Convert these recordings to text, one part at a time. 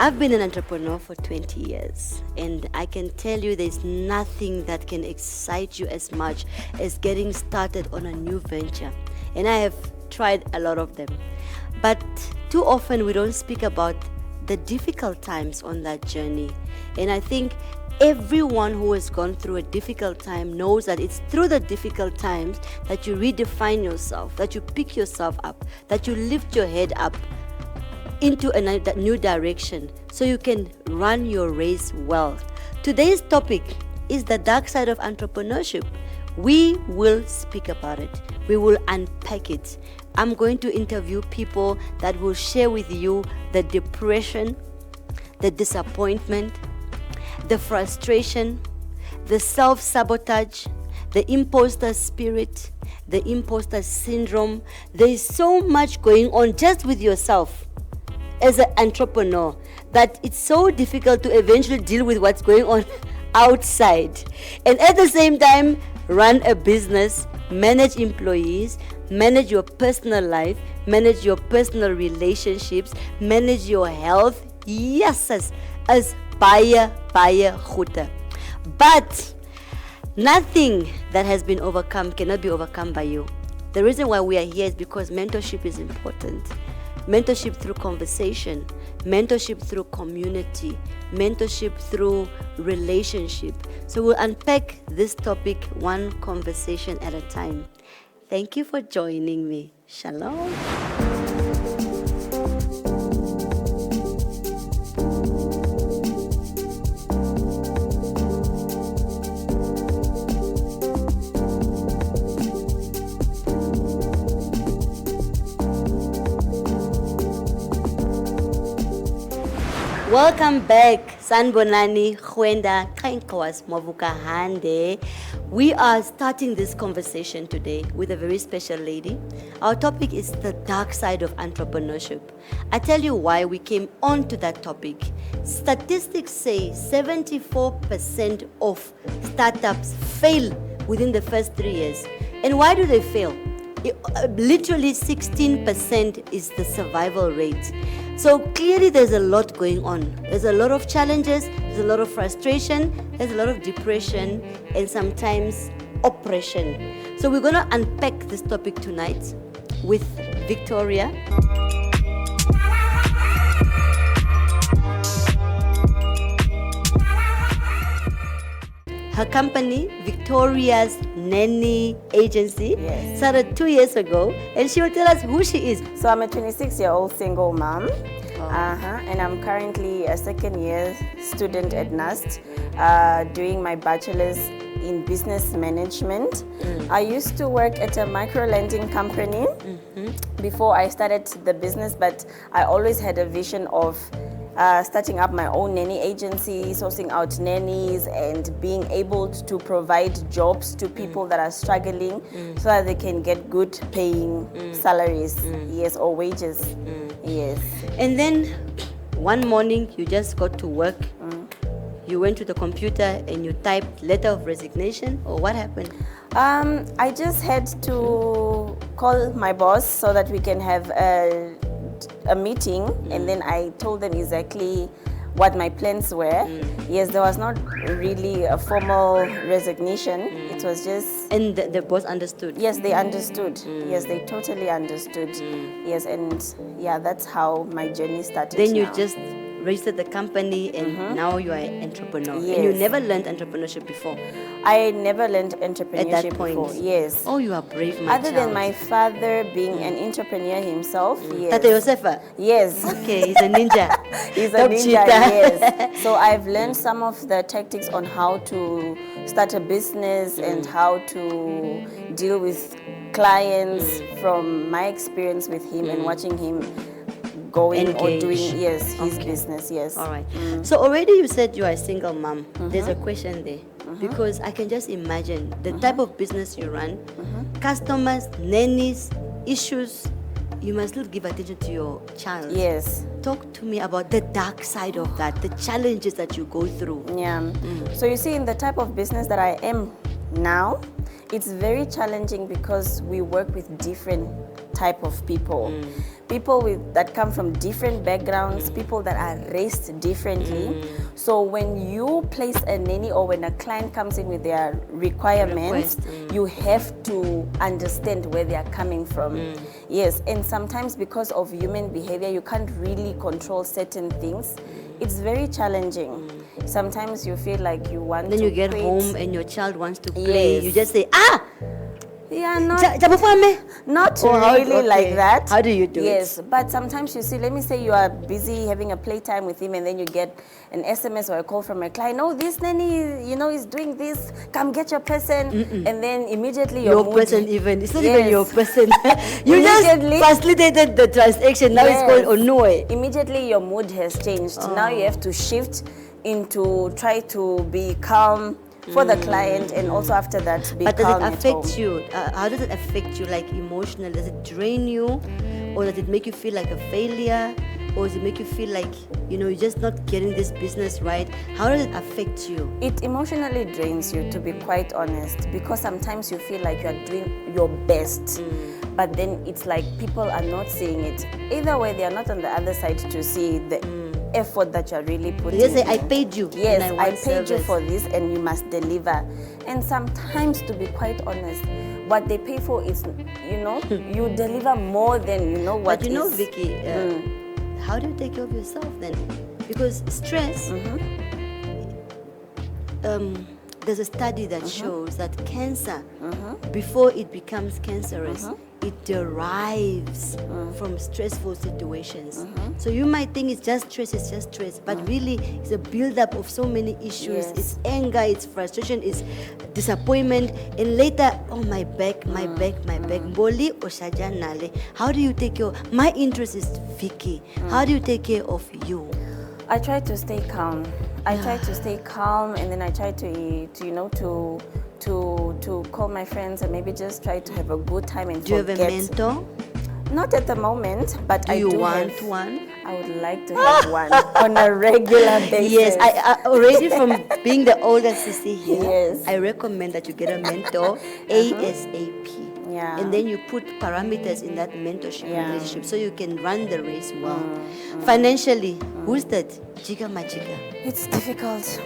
I've been an entrepreneur for 20 years, and I can tell you there's nothing that can excite you as much as getting started on a new venture. And I have tried a lot of them. But too often we don't speak about the difficult times on that journey. And I think everyone who has gone through a difficult time knows that it's through the difficult times that you redefine yourself, that you pick yourself up, that you lift your head up into a new direction so you can run your race well. Today's topic is the dark side of entrepreneurship. We will speak about it. We will unpack it. I'm going to interview people that will share with you the depression, the disappointment, the frustration, the self-sabotage, the imposter spirit, the imposter syndrome. There is so much going on just with yourself as an entrepreneur that it's so difficult to eventually deal with what's going on outside. And at the same time, run a business, manage employees, manage your personal life, manage your personal relationships, manage your health. Yes, as baie goede. But nothing that has been overcome cannot be overcome by you. The reason why we are here is because mentorship is important. Mentorship through conversation, mentorship through community, mentorship through relationship. So we'll unpack this topic one conversation at a time. Thank you for joining me. Shalom. Welcome back, Sanbonani, Gwenda, Kankwas, Mavuka Hande. We are starting this conversation today with a very special lady. Our topic is the dark side of entrepreneurship. I tell you why we came on to that topic. Statistics say 74% of startups fail within the first 3 years. And why do they fail? Literally 16% is the survival rate. So clearly there's a lot going on. There's a lot of challenges, there's a lot of frustration, there's a lot of depression, and sometimes oppression. So we're going to unpack this topic tonight with Victoria. Her company, Victoria's Nanny Agency, started 2 years ago, and she will tell us who she is. So I'm a 26-year-old single mom, and I'm currently a second-year student at NUST, doing my bachelor's in business management. I used to work at a micro-lending company before I started the business, but I always had a vision of starting up my own nanny agency, sourcing out nannies and being able to provide jobs to people that are struggling so that they can get good paying salaries, yes, or wages, yes. And then one morning you just got to work, you went to the computer and you typed letter of resignation, or what happened? I just had to call my boss so that we can have a meeting, and then I told them exactly what my plans were. Yes, there was not really a formal resignation. It was just... And the boss understood? Yes, they understood. Yes, they totally understood. Yes, and yeah, that's how my journey started. Then you just registered the company, and now you are an entrepreneur. Yes. And you never learned entrepreneurship before? I never learned entrepreneurship at that point before. Yes. Oh, you are brave, my Other than my father being an entrepreneur himself, yes. Tate Josefa? Yes. Okay, he's a ninja. He's a ninja, yes. So I've learned some of the tactics on how to start a business and how to deal with clients from my experience with him and watching him going or doing his business. Yes. All right. So already you said you are a single mom. There's a question there, because I can just imagine the type of business you run, customers, nannies, issues. You must still give attention to your child. Yes. Talk to me about the dark side of that, the challenges that you go through. Yeah. So you see, in the type of business that I am now, it's very challenging because we work with different type of people. people that come from different backgrounds, people that are raised differently. So when you place a nanny or when a client comes in with their requirements, you have to understand where they are coming from. Yes, and sometimes because of human behavior, you can't really control certain things. It's very challenging. Sometimes you feel like you want then to you get quit. home and your child wants to play. Yes. You just say, Yeah, not Oh, how- really okay. like that. How do you do it? Yes, but sometimes you see, let me say you are busy having a playtime with him and then you get an SMS or a call from a client, oh, this nanny, you know, is doing this, come get your person. And then immediately Your mood- person even. It's not Yes. even your person. You just Immediately- facilitated the transaction. Now Yes. it's called Onoe. Immediately your mood has changed. Now you have to shift into try to be calm for the client and also after that be But does calm it at affect home. you? How does it affect you, like emotionally? Does it drain you? Or does it make you feel like a failure? Or does it make you feel like, you know, you're just not getting this business right? How does it affect you? It emotionally drains you, to be quite honest, because sometimes you feel like you are doing your best, but then it's like people are not seeing it. Either way, they are not on the other side to see the effort that you are really putting. They just say, I paid you. Yes, and I want paid you service." for this and you must deliver. And sometimes, to be quite honest, what they pay for is, you know, you deliver more than, you know, what But you know, is- Vicky, how do you take care of yourself then? Because stress, there's a study that shows that cancer, before it becomes cancerous, it derives from stressful situations. So you might think it's just stress, but really it's a buildup of so many issues. Yes. It's anger, it's frustration, it's disappointment, and later, oh, my back, Mboli or shajanale. How do you take care? My interest is Vicky. How do you take care of you? I try to stay calm. I try to stay calm, and then I try to you know, to call my friends and maybe just try to have a good time and Do you have a forget. mentor? Not at the moment, but Do I you do want have one? I would like to have one on a regular basis. Yes, I already from being the older sissy here, Yes. I recommend that you get a mentor ASAP. Yeah. And then you put parameters in that mentorship Yeah. relationship so you can run the race well. Financially, who's that? Jika majika. It's difficult.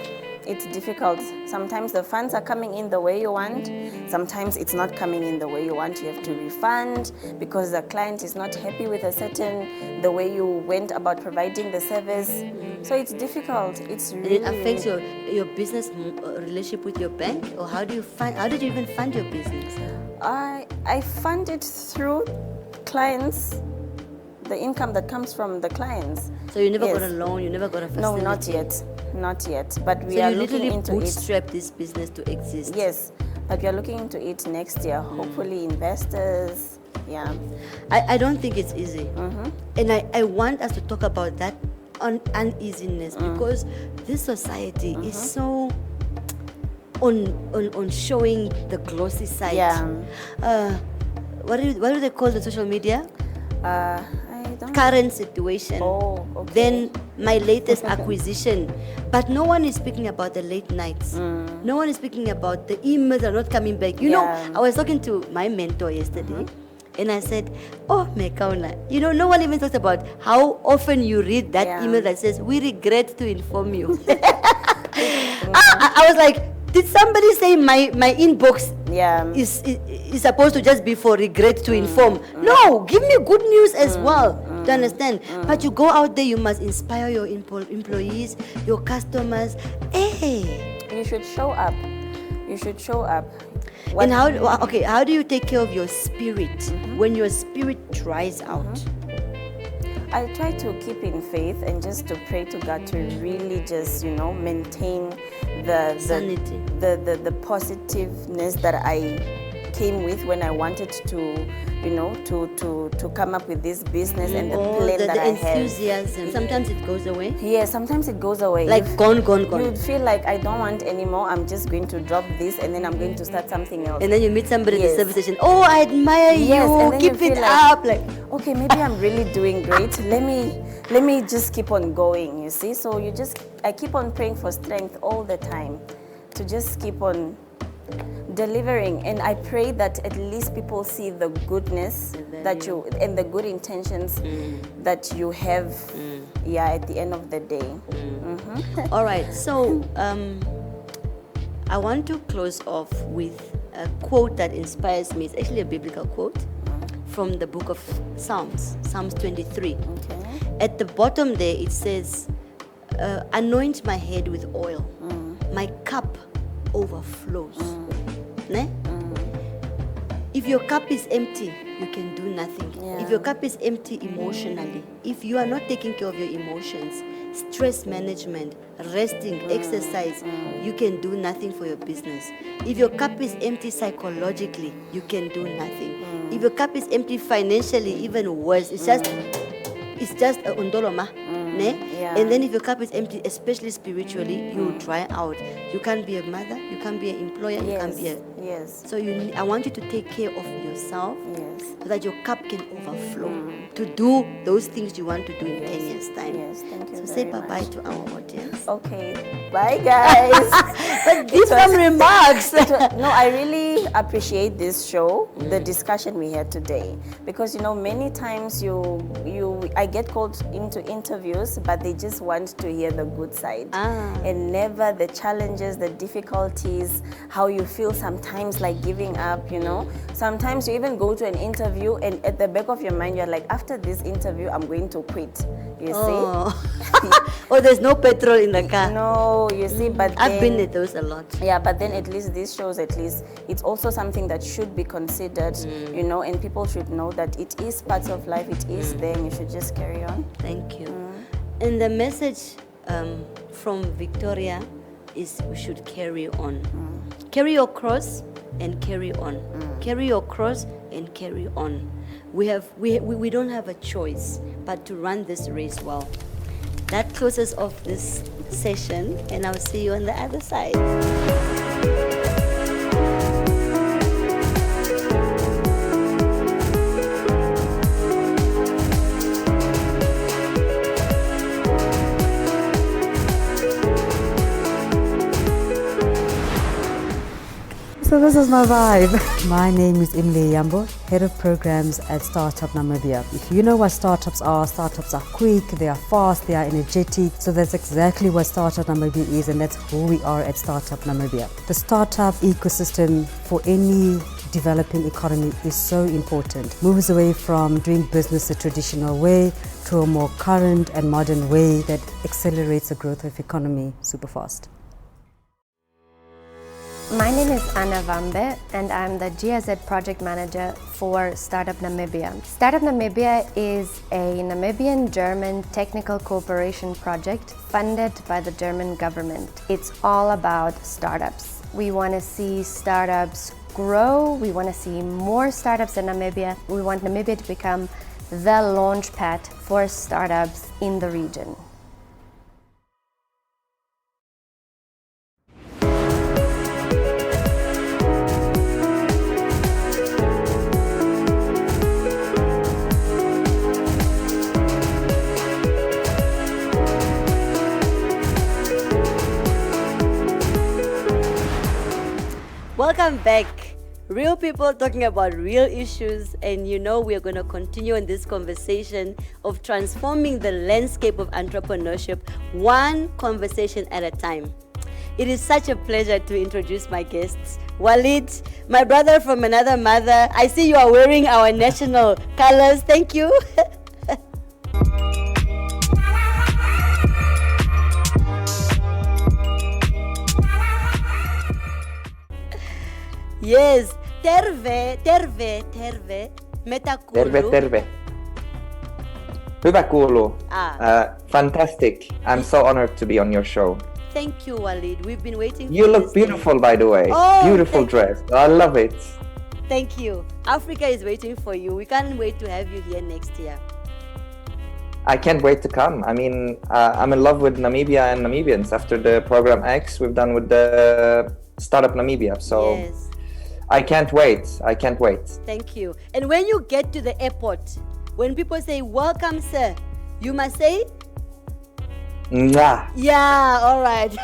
It's difficult. Sometimes the funds are coming in the way you want. Sometimes it's not coming in the way you want. You have to refund because the client is not happy with the way you went about providing the service. So it's difficult. It's And really it affects your business relationship with your bank, or how did you even fund your business? I fund it through clients, the income that comes from the clients. So you never Yes. got a loan, you never got a No, facility? not yet. Not yet. But we So are you looking literally into it. bootstrap this business to exist? Yes, but we are looking into it next year. Hopefully investors, yeah. I don't think it's easy. And I want us to talk about that uneasiness because this society is so on showing the glossy side. Yeah. What do they call the social media? I don't Current situation. Oh, okay. Then my latest acquisition. But no one is speaking about the late nights. No one is speaking about the emails are not coming back. You know, Yeah. I was talking to my mentor yesterday. And I said, oh, Mekauna, you know, no one even talks about how often you read that Yeah. email that says, we regret to inform you. I was like, did somebody say my inbox Yeah. is supposed to just be for regret to inform? No, give me good news as well. Do you understand? But you go out there, you must inspire your employees, your customers. Hey. You should show up. You should show up. And how do you take care of your spirit when your spirit dries out? I try to keep in faith and just to pray to God to really just, you know, maintain the Sanity. the positiveness that I came with when I wanted to, you know, to come up with this business and the plan that the I have. enthusiasm. Sometimes it goes away. Yeah, sometimes it goes away. Like gone. You'd feel like I don't want anymore. I'm just going to drop this and then I'm going to start something else. And then you meet somebody at the Yes. service station. Oh, I admire Yes, and you. then you Keep it feel like- up. Like, okay, maybe I'm really doing great. Let me just keep on going, you see? So I keep on praying for strength all the time to just keep on delivering, and I pray that at least people see the goodness that you and the good intentions that you have at the end of the day. All right, so I want to close off with a quote that inspires me. It's actually a biblical quote from the book of Psalms 23. At the bottom there it says, anoint my head with oil, my cup overflows. Ne? If your cup is empty, you can do nothing. If your cup is empty emotionally, if you are not taking care of your emotions, stress management, resting, exercise, you can do nothing for your business. If your cup is empty psychologically, you can do nothing. If your cup is empty financially, even worse. It's just a undoloma. And then if your cup is empty, especially spiritually, you dry out. You can't be a mother, you can't be an employer, you can't be a... So I want you to take care of yourself so that your cup can overflow to do those things you want to do in 10 years' time. Thank you. So say bye-bye to our audience. Okay, bye guys. But give some remarks. No, I really appreciate this show, the discussion we had today, because many times I get called into interviews, but they just want to hear the good side and never the challenges, the difficulties, how you feel sometimes like giving up. Sometimes you even go to an interview and at the back of your mind you're like, after this interview I'm going to quit. You see? Oh, there's no petrol in the car. No, you see, but I've been at those a lot. Yeah, but then at least this shows it's also something that should be considered, and people should know that it is part of life, it is there, and you should just carry on. Thank you. And the message from Victoria is we should carry on. Carry your cross and carry on. Carry your cross and carry on. We don't have a choice but to run this race well. That closes off this session, and I'll see you on the other side. So this is my vibe. My name is Imle Yambo, Head of Programs at Startup Namibia. If you know what startups are quick, they are fast, they are energetic. So that's exactly what Startup Namibia is, and that's who we are at Startup Namibia. The startup ecosystem for any developing economy is so important. Moves away from doing business the traditional way to a more current and modern way that accelerates the growth of economy super fast. My name is Anna Vambe and I'm the GIZ Project Manager for Startup Namibia. Startup Namibia is a Namibian-German technical cooperation project funded by the German government. It's all about startups. We want to see startups grow, we want to see more startups in Namibia. We want Namibia to become the launch pad for startups in the region. Welcome back. Real people talking about real issues, and we're going to continue in this conversation of transforming the landscape of entrepreneurship one conversation at a time. It is such a pleasure to introduce my guests. Walid, my brother from another mother. I see you are wearing our national colors. Thank you. Yes, terve, metakulu. Terve. Hyvä kuuluu. Fantastic. I'm so honored to be on your show. Thank you, Walid. We've been waiting You for look this beautiful, day. by the way. Oh, Beautiful dress. I love it. Thank you. Africa is waiting for you. We can't wait to have you here next year. I can't wait to come. I mean, I'm in love with Namibia and Namibians after the program X we've done with the Startup Namibia. So Yes. I can't wait. Thank you. And when you get to the airport, when people say, "Welcome, sir," you must say, Mwah. Yeah, all right.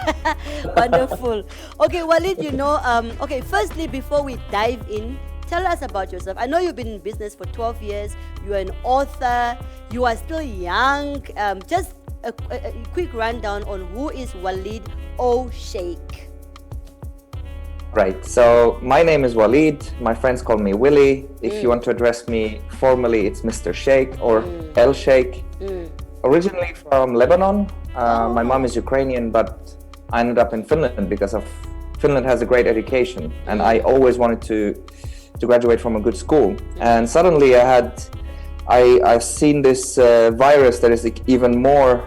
Wonderful. Okay, Walid, okay, firstly, before we dive in, tell us about yourself. I know you've been in business for 12 years. You're an author. You are still young. Just a quick rundown on who is Walid O. Sheikh. Right, so my name is Walid. My friends call me Willie. If you want to address me formally, it's Mr. Sheikh or El Sheikh. Originally from Lebanon. My mom is Ukrainian, but I ended up in Finland because Finland has a great education, and I always wanted to graduate from a good school. And suddenly I've seen this virus that is even more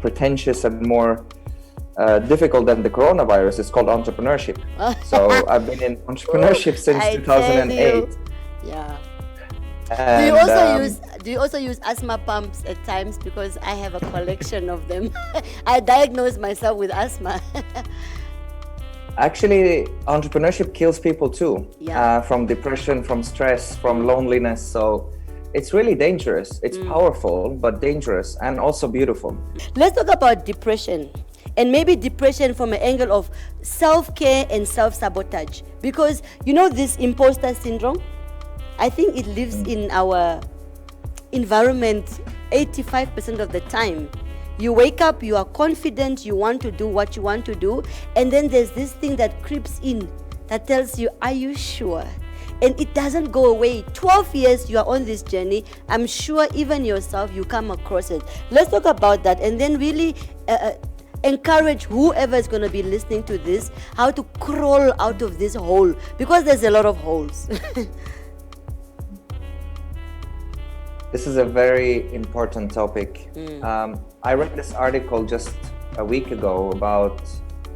pretentious and more difficult than the coronavirus. It's called entrepreneurship. So I've been in entrepreneurship since 2008. Yeah. And, do you also use asthma pumps at times? Because I have a collection of them. I diagnosed myself with asthma. Actually, entrepreneurship kills people too. Yeah. From depression, from stress, from loneliness. So it's really dangerous. It's powerful, but dangerous, and also beautiful. Let's talk about depression. And maybe depression from an angle of self-care and self-sabotage. Because this imposter syndrome, I think it lives in our environment 85% of the time. You wake up, you are confident, you want to do what you want to do, and then there's this thing that creeps in that tells you, are you sure? And it doesn't go away. 12 years you are on this journey. I'm sure even yourself, you come across it. Let's talk about that, and then really encourage whoever is going to be listening to this how to crawl out of this hole, because there's a lot of holes. This is a very important topic. I read this article just a week ago about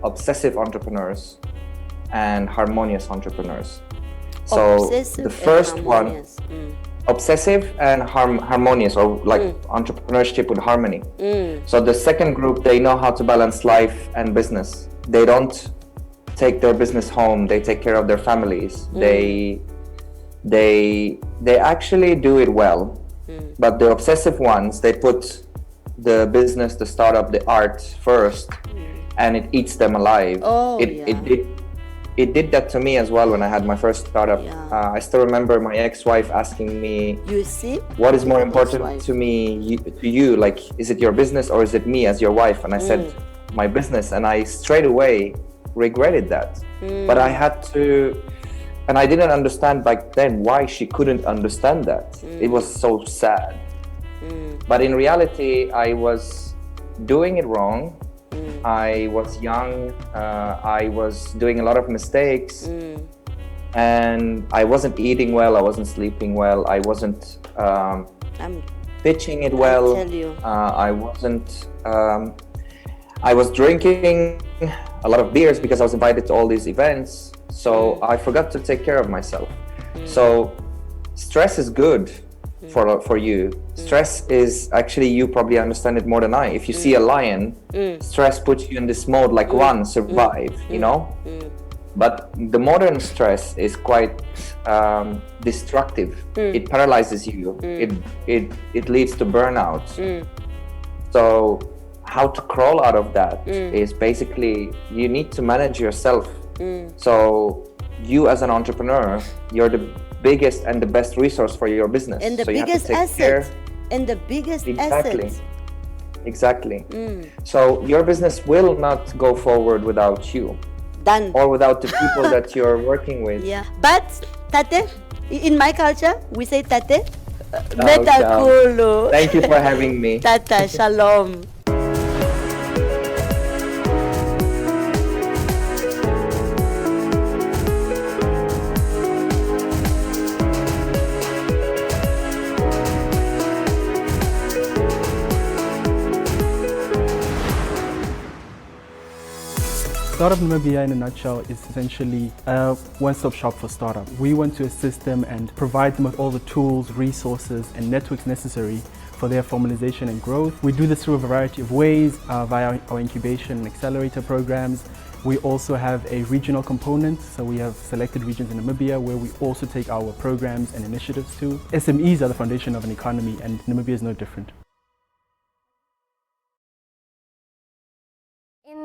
obsessive entrepreneurs and harmonious entrepreneurs. So Obsessive the first one, obsessive and harmonious, or like entrepreneurship with harmony. So the second group, they know how to balance life and business. They don't take their business home. They take care of their families. They actually do it well. But the obsessive ones, they put the business, the startup, the art first, and it eats them alive. It did that to me as well when I had my first startup. I still remember my ex-wife asking me, You see? what is more important to me, to you? Like, is it your business or is it me as your wife? And I said, my business. And I straight away regretted that. But I had to, and I didn't understand back then why she couldn't understand that. It was so sad. But in reality, I was doing it wrong. I was young. I was doing a lot of mistakes. And I wasn't eating well. I wasn't sleeping well. I wasn't pitching it well. I tell you. I was drinking a lot of beers because I was invited to all these events. So I forgot to take care of myself. So stress is good for you. Stress is actually, you probably understand it more than I. If you see a lion, stress puts you in this mode like run, survive, But the modern stress is quite destructive. It paralyzes you. It leads to burnout. So how to crawl out of that is basically, you need to manage yourself. So you as an entrepreneur, you're the biggest and the best resource for your business. And the so biggest asset. And the biggest asset. Exactly. So your business will not go forward without you. Done. Or without the people that you're working with. Yeah. But, Tate, in my culture, we say Tate. Ciao. Metakulu. Thank you for having me. Tata, shalom. Startup Namibia, in a nutshell, is essentially a one-stop shop for startup. We want to assist them and provide them with all the tools, resources, and networks necessary for their formalization and growth. We do this through a variety of ways, via our incubation and accelerator programs. We also have a regional component, so we have selected regions in Namibia where we also take our programs and initiatives to. SMEs are the foundation of an economy, and Namibia is no different.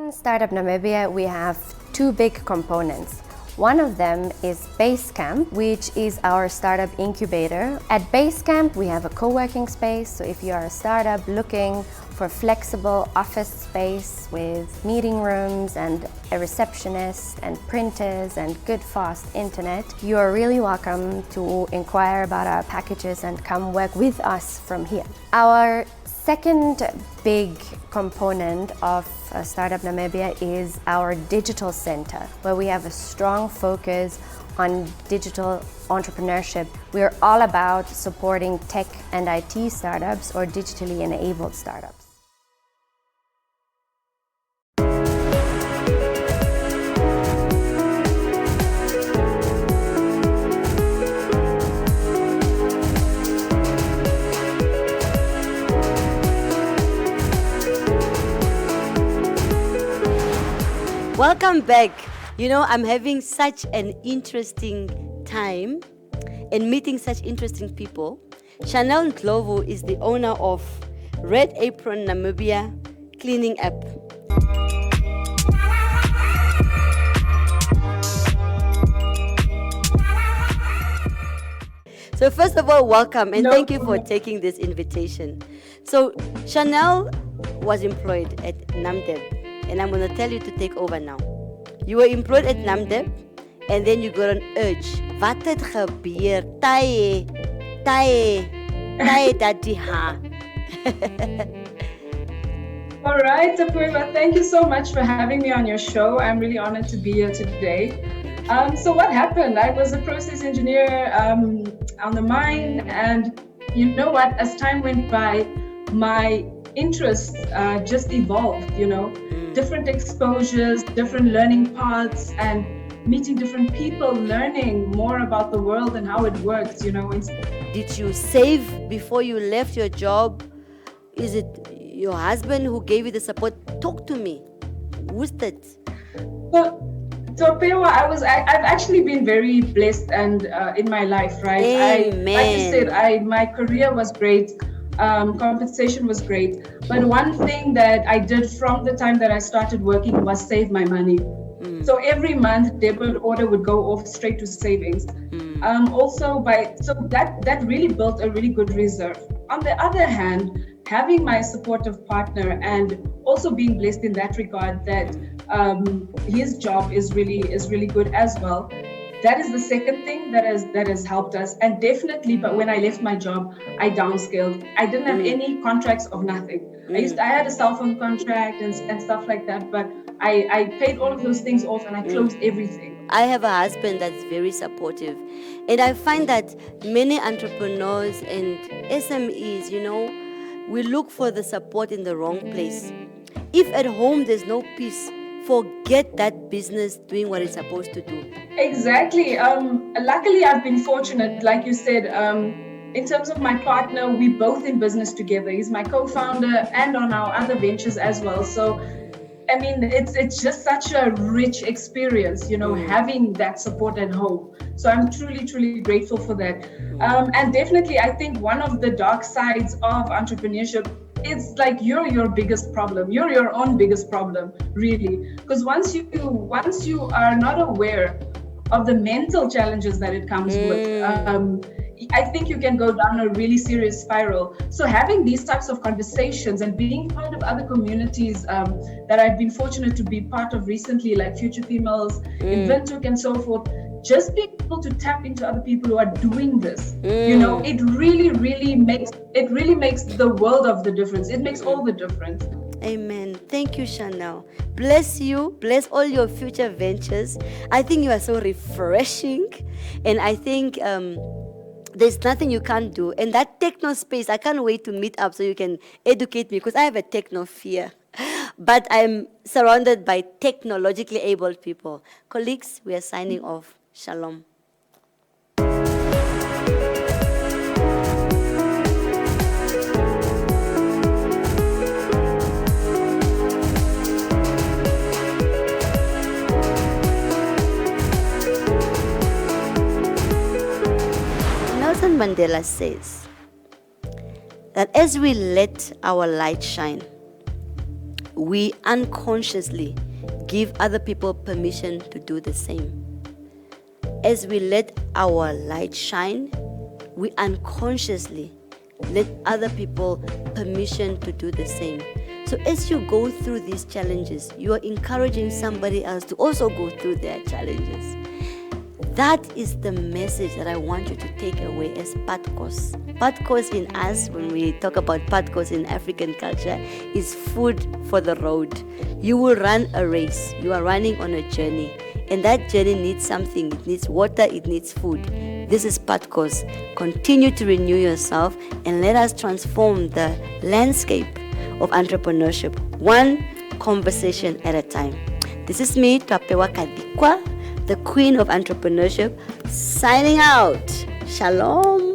In Startup Namibia, we have two big components. One of them is Basecamp, which is our startup incubator. At Basecamp, we have a co-working space, so if you are a startup looking for flexible office space with meeting rooms and a receptionist and printers and good fast internet, you are really welcome to inquire about our packages and come work with us from here. Our second big component of Startup Namibia is our digital center, where we have a strong focus on digital entrepreneurship. We're all about supporting tech and IT startups or digitally enabled startups. Welcome back. You know, I'm having such an interesting time and meeting such interesting people. Chanel Ndlovu is the owner of Red Apron Namibia cleaning app. So first of all, welcome and thank you for taking this invitation. So Chanel was employed at Namdeb. And I'm going to tell you to take over now. You were employed at Namdeb, and then you got an urge. Wat het gebeur? Taye daddy ha. All right, Twapewa, thank you so much for having me on your show. I'm really honored to be here today. So what happened? I was a process engineer on the mine, and you know what? As time went by, my interests just evolved, you know. Different exposures, different learning paths, and meeting different people, learning more about the world and how it works, you know. Did you save before you left your job? Is it your husband who gave you the support? Talk to me. Who's that? So, Twapewa, I've actually been very blessed and in my life, right? Amen. Like you said, my career was great. Compensation was great, but one thing that I did from the time that I started working was save my money. So every month debit order would go off straight to savings. So that really built a really good reserve. On the other hand, having my supportive partner and also being blessed in that regard that his job is really good as well. That is the second thing that has helped us. And definitely, but when I left my job, I downscaled. I didn't have any contracts of nothing. I had a cell phone contract and stuff like that, but I paid all of those things off and I closed everything. I have a husband that's very supportive. And I find that many entrepreneurs and SMEs, you know, we look for the support in the wrong place. If at home there's no peace, forget that business doing what it's supposed to do. Exactly. Luckily, I've been fortunate, like you said, in terms of my partner, we both in business together. He's my co-founder and on our other ventures as well. So, I mean, it's just such a rich experience, you know, having that support at home. So I'm truly grateful for that. And definitely, I think one of the dark sides of entrepreneurship, it's like you're your biggest problem. You're your own biggest problem, really. Because once you are not aware of the mental challenges that it comes with, I think you can go down a really serious spiral. So having these types of conversations and being part of other communities that I've been fortunate to be part of recently, like Future Females, Inventuk and so forth, just being able to tap into other people who are doing this, you know, it really makes the world of the difference. It makes all the difference. Amen. Thank you, Chanel. Bless you. Bless all your future ventures. I think you are so refreshing. And I think there's nothing you can't do. And that techno space, I can't wait to meet up so you can educate me because I have a techno fear. But I'm surrounded by technologically able people. Colleagues, we are signing off. Shalom. Nelson Mandela says that as we let our light shine, we unconsciously give other people permission to do the same. As we let our light shine, we unconsciously let other people permission to do the same. So as you go through these challenges, you are encouraging somebody else to also go through their challenges. That is the message that I want you to take away as patkos. Patkos in us, when we talk about patkos in African culture, is food for the road. You will run a race. You are running on a journey. And that journey needs something. It needs water, it needs food. This is patkos. Continue to renew yourself and let us transform the landscape of entrepreneurship, one conversation at a time. This is me, Twapewa Kadhikwa, the queen of entrepreneurship, signing out. Shalom.